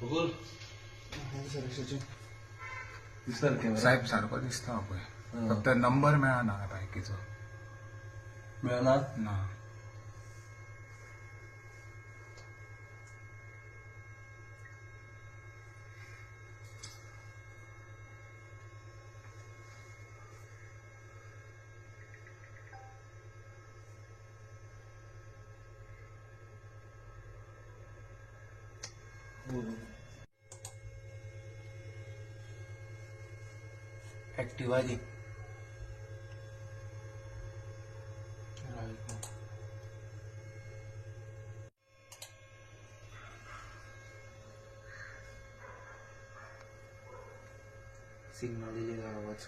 बोल साहेब सारखं दिसतं आपण फक्त नंबर मिळाला बायकीचो मिळणार ना. ऍक्टिव्हा दे. सिग्नल दिले आवाज